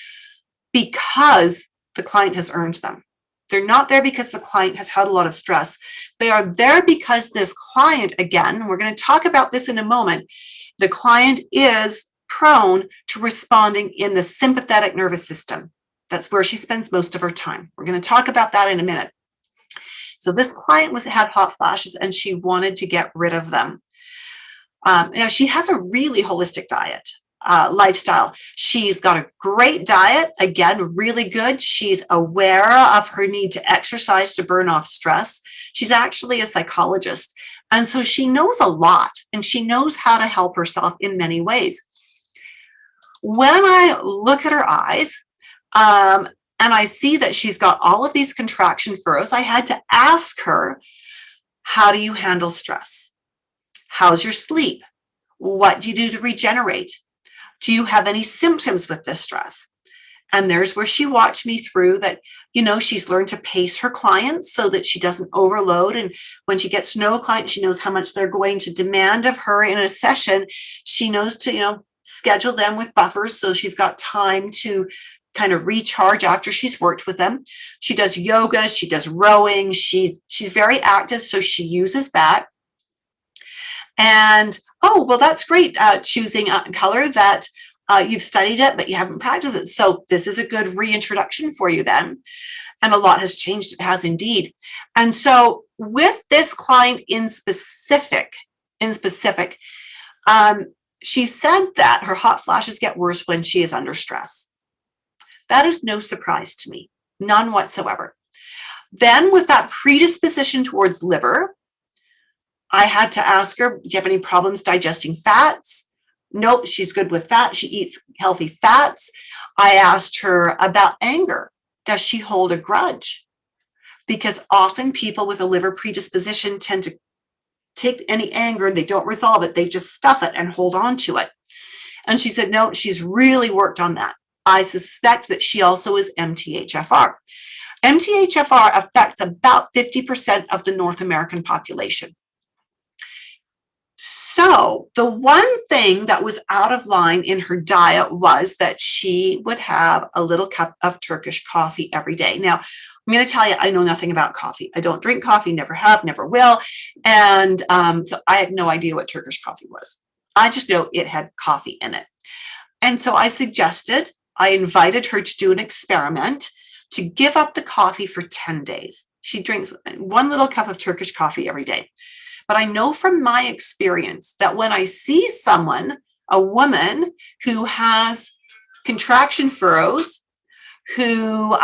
because the client has earned them. They're not there because the client has had a lot of stress. They are there because this client, again, we're going to talk about this in a moment, the client is prone to responding in the sympathetic nervous system. That's where she spends most of her time. We're going to talk about that in a minute. So this client had hot flashes and she wanted to get rid of them. Now she has a really holistic diet, lifestyle. She's got a great diet, again, really good. She's aware of her need to exercise to burn off stress. She's actually a psychologist. And so she knows a lot, and she knows how to help herself in many ways. When I look at her eyes, and I see that she's got all of these contraction furrows, I had to ask her, how do you handle stress? How's your sleep? What do you do to regenerate? Do you have any symptoms with this stress? And there's where she walked me through that, she's learned to pace her clients so that she doesn't overload. And when she gets to know a client, she knows how much they're going to demand of her in a session. She knows to, schedule them with buffers so she's got time to kind of recharge after she's worked with them. She does yoga, she does rowing, she's very active, so she uses that. And, oh, well, that's great, choosing a color that you've studied it, but you haven't practiced it. So this is a good reintroduction for you then. And a lot has changed, it has indeed. And so with this client in specific, she said that her hot flashes get worse when she is under stress. That is no surprise to me, none whatsoever. Then with that predisposition towards liver, I had to ask her, do you have any problems digesting fats? Nope, she's good with that. She eats healthy fats. I asked her about anger. Does she hold a grudge? Because often people with a liver predisposition tend to take any anger and they don't resolve it. They just stuff it and hold on to it. And she said, no, she's really worked on that. I suspect that she also is MTHFR. MTHFR affects about 50% of the North American population. So the one thing that was out of line in her diet was that she would have a little cup of Turkish coffee every day. Now, I'm going to tell you, I know nothing about coffee. I don't drink coffee, never have, never will. And so I had no idea what Turkish coffee was. I just know it had coffee in it. And so I invited her to do an experiment to give up the coffee for 10 days. She drinks one little cup of Turkish coffee every day. But I know from my experience that when I see someone, a woman who has contraction furrows, who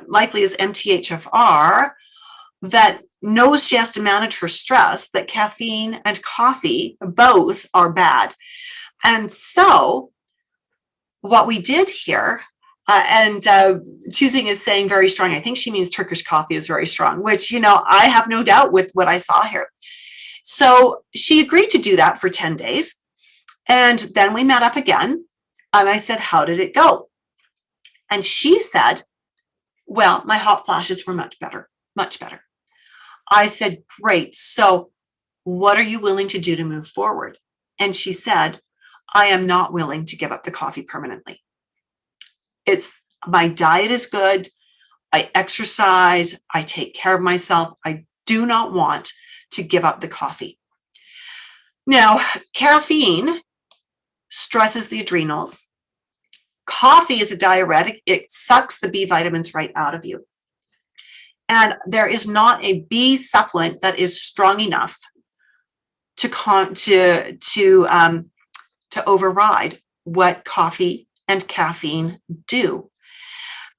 likely is MTHFR, that knows she has to manage her stress, that caffeine and coffee both are bad. And so what we did here, choosing is saying very strong. I think she means Turkish coffee is very strong, which, I have no doubt with what I saw here. So she agreed to do that for 10 days. And then we met up again. And I said, how did it go? And she said, well, my hot flashes were much better, much better. I said, great. So what are you willing to do to move forward? And she said, I am not willing to give up the coffee permanently. My diet is good. I exercise. I take care of myself. I do not want to give up the coffee. Now, caffeine stresses the adrenals. Coffee is a diuretic. It sucks the B vitamins right out of you. And there is not a B supplement that is strong enough to override what coffee and caffeine do.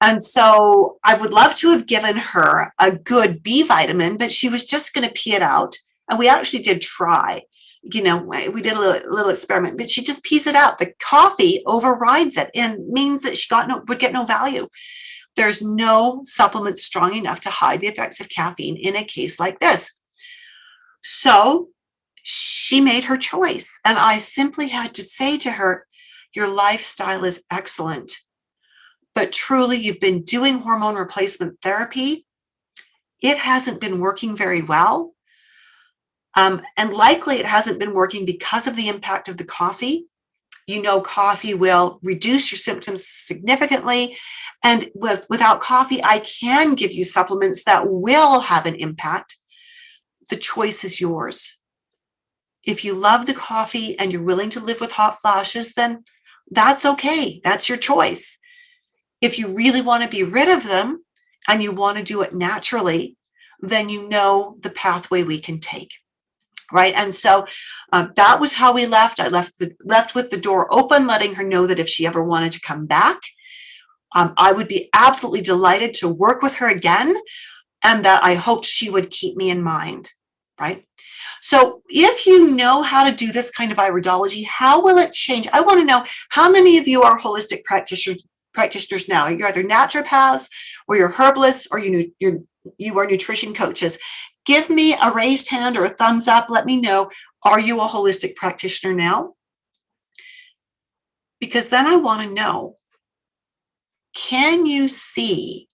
And so I would love to have given her a good B vitamin, but she was just going to pee it out. And we actually did try, we did a little experiment, but she just pees it out. The coffee overrides it and means that she would get no value. There's no supplement strong enough to hide the effects of caffeine in a case like this. So she made her choice. And I simply had to say to her, your lifestyle is excellent, but truly you've been doing hormone replacement therapy. It hasn't been working very well. And likely it hasn't been working because of the impact of the coffee. Coffee will reduce your symptoms significantly. And without coffee, I can give you supplements that will have an impact. The choice is yours. If you love the coffee and you're willing to live with hot flashes, then that's okay. That's your choice. If you really want to be rid of them and you want to do it naturally, then the pathway we can take. Right. And so that was how we left. I left with the door open, letting her know that if she ever wanted to come back, I would be absolutely delighted to work with her again, and that I hoped she would keep me in mind. Right. So if you know how to do this kind of iridology, how will it change? I want to know how many of you are holistic practitioners now. You're either naturopaths or you're herbalists or you are nutrition coaches. Give me a raised hand or a thumbs up. Let me know, are you a holistic practitioner now? Because then I want to know, can you see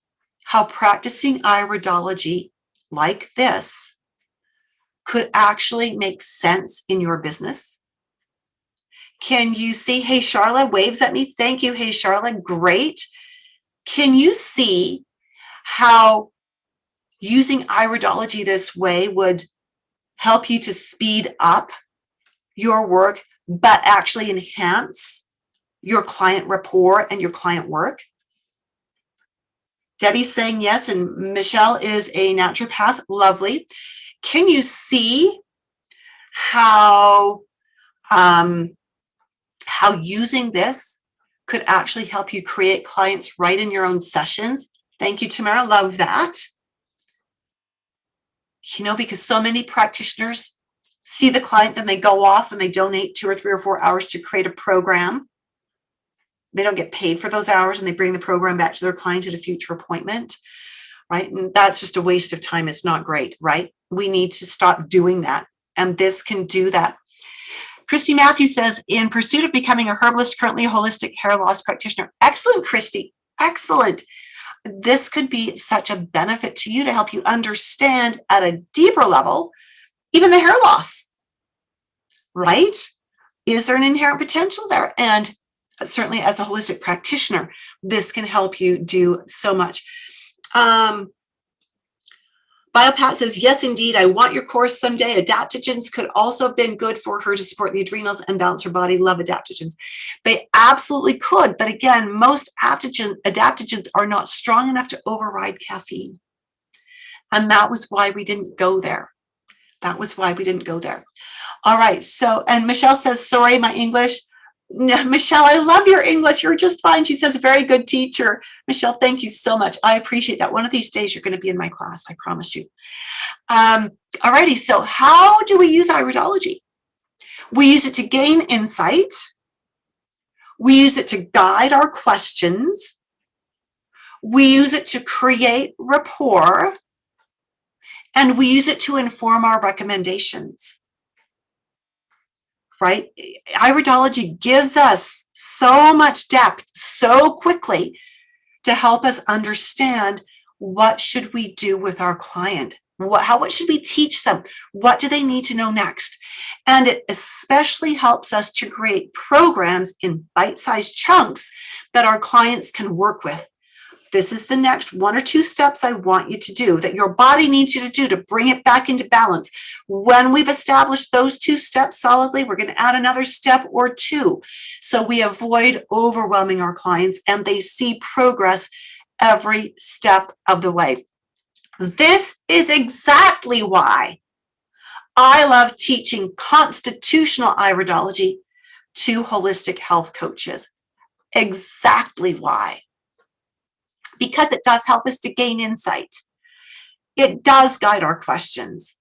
how practicing iridology like this could actually make sense in your business? Can you see, hey, Charlotte waves at me. Thank you. Hey, Charlotte, great. Can you see how using iridology this way would help you to speed up your work, but actually enhance your client rapport and your client work? Debbie's saying yes, and Michelle is a naturopath. Lovely. Can you see how using this could actually help you create clients right in your own sessions? Thank you, Tamara. Love that. Because so many practitioners see the client, then they go off and they donate 2 or 3 or 4 hours to create a program. They don't get paid for those hours, and they bring the program back to their client at a future appointment, right? And that's just a waste of time. It's not great, right? We need to stop doing that. And this can do that. Christy Matthews says, in pursuit of becoming a herbalist, currently a holistic hair loss practitioner. Excellent, Christy. Excellent. This could be such a benefit to you to help you understand at a deeper level, even the hair loss, right? Is there an inherent potential there? And certainly as a holistic practitioner, this can help you do so much. BioPat says, yes, indeed, I want your course someday. Adaptogens could also have been good for her to support the adrenals and balance her body. Love adaptogens. They absolutely could. But again, most adaptogens are not strong enough to override caffeine. And that was why we didn't go there. That was why we didn't go there. All right. So, and Michelle says, sorry, my English. Michelle, I love your English. You're just fine. She says, very good teacher. Michelle, thank you so much. I appreciate that. One of these days, you're going to be in my class. I promise you. Alrighty. So how do we use iridology? We use it to gain insight. We use it to guide our questions. We use it to create rapport. And we use it to inform our recommendations. Right? Iridology gives us so much depth so quickly to help us understand what should we do with our client. What should we teach them? What do they need to know next? And it especially helps us to create programs in bite-sized chunks that our clients can work with. This is the next 1 or 2 steps I want you to do, that your body needs you to do to bring it back into balance. When we've established those 2 steps solidly, we're going to add another step or 2. So we avoid overwhelming our clients and they see progress every step of the way. This is exactly why I love teaching constitutional iridology to holistic health coaches. Exactly why. Because it does help us to gain insight. It does guide our questions.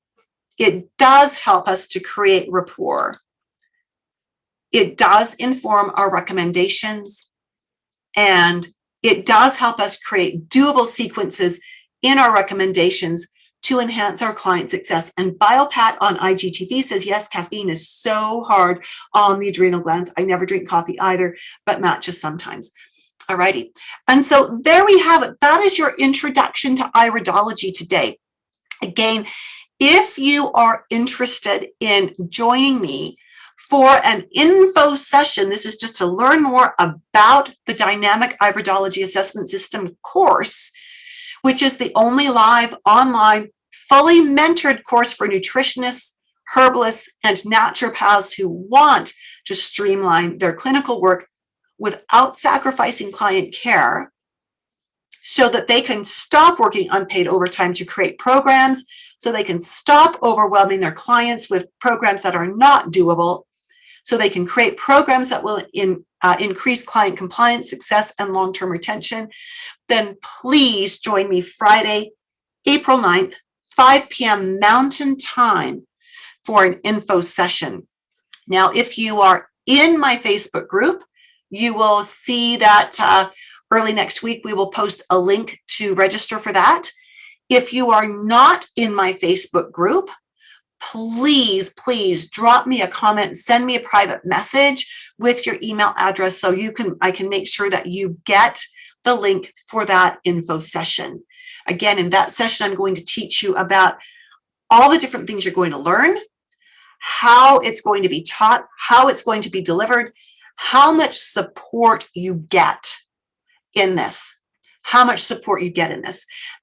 It does help us to create rapport. It does inform our recommendations. And it does help us create doable sequences in our recommendations to enhance our client success. And BioPat on IGTV says, yes, caffeine is so hard on the adrenal glands. I never drink coffee either, but matches sometimes. Alrighty. And so there we have it. That is your introduction to iridology today. Again, if you are interested in joining me for an info session, this is just to learn more about the Dynamic Iridology Assessment System course, which is the only live online, fully mentored course for nutritionists, herbalists, and naturopaths who want to streamline their clinical work without sacrificing client care so that they can stop working unpaid overtime to create programs, so they can stop overwhelming their clients with programs that are not doable, so they can create programs that will increase client compliance, success, and long-term retention, then please join me Friday, April 9th, 5 p.m. Mountain Time for an info session. Now, if you are in my Facebook group, you will see that early next week, we will post a link to register for that. If you are not in my Facebook group, please drop me a comment, send me a private message with your email address so I can make sure that you get the link for that info session. Again, in that session, I'm going to teach you about all the different things you're going to learn, how it's going to be taught, how it's going to be delivered, how much support you get in this,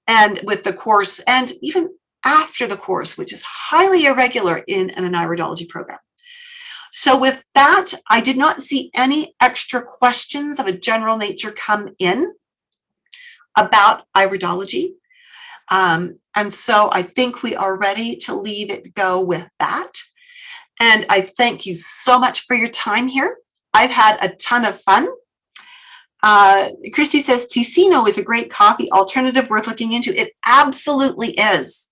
and with the course, and even after the course, which is highly irregular in an iridology program. So with that, I did not see any extra questions of a general nature come in about iridology. And so I think we are ready to leave it go with that. And I thank you so much for your time here. I've had a ton of fun. Christy says, Ticino is a great coffee alternative worth looking into. It absolutely is.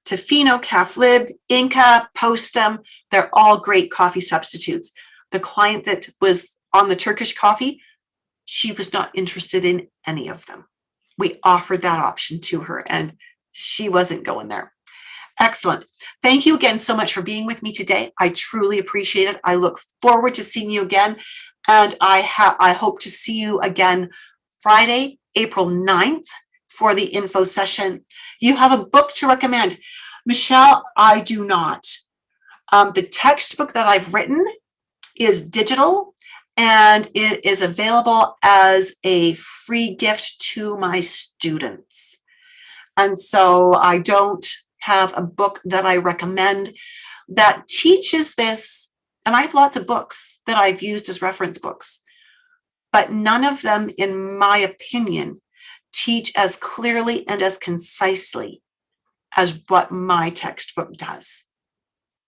Tofino, Calf Lib, Inca, Postum, they're all great coffee substitutes. The client that was on the Turkish coffee, she was not interested in any of them. We offered that option to her and she wasn't going there. Excellent. Thank you again so much for being with me today. I truly appreciate it. I look forward to seeing you again. And I hope to see you again Friday, April 9th for the info session. You have a book to recommend. Michelle, I do not. The textbook that I've written is digital and it is available as a free gift to my students. And so I don't have a book that I recommend that teaches this. And I have lots of books that I've used as reference books, but none of them, in my opinion, teach as clearly and as concisely as what my textbook does.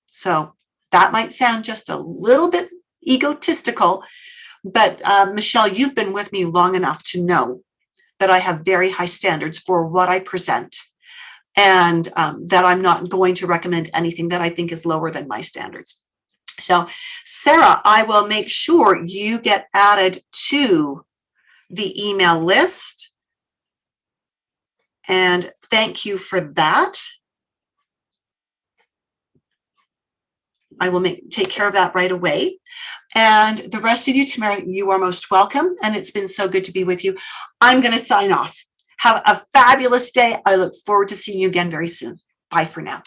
So that might sound just a little bit egotistical, but Michelle, you've been with me long enough to know that I have very high standards for what I present, and that I'm not going to recommend anything that I think is lower than my standards. So, Sarah, I will make sure you get added to the email list. And thank you for that. I will take care of that right away. And the rest of you, Tamara, you are most welcome. And it's been so good to be with you. I'm going to sign off. Have a fabulous day. I look forward to seeing you again very soon. Bye for now.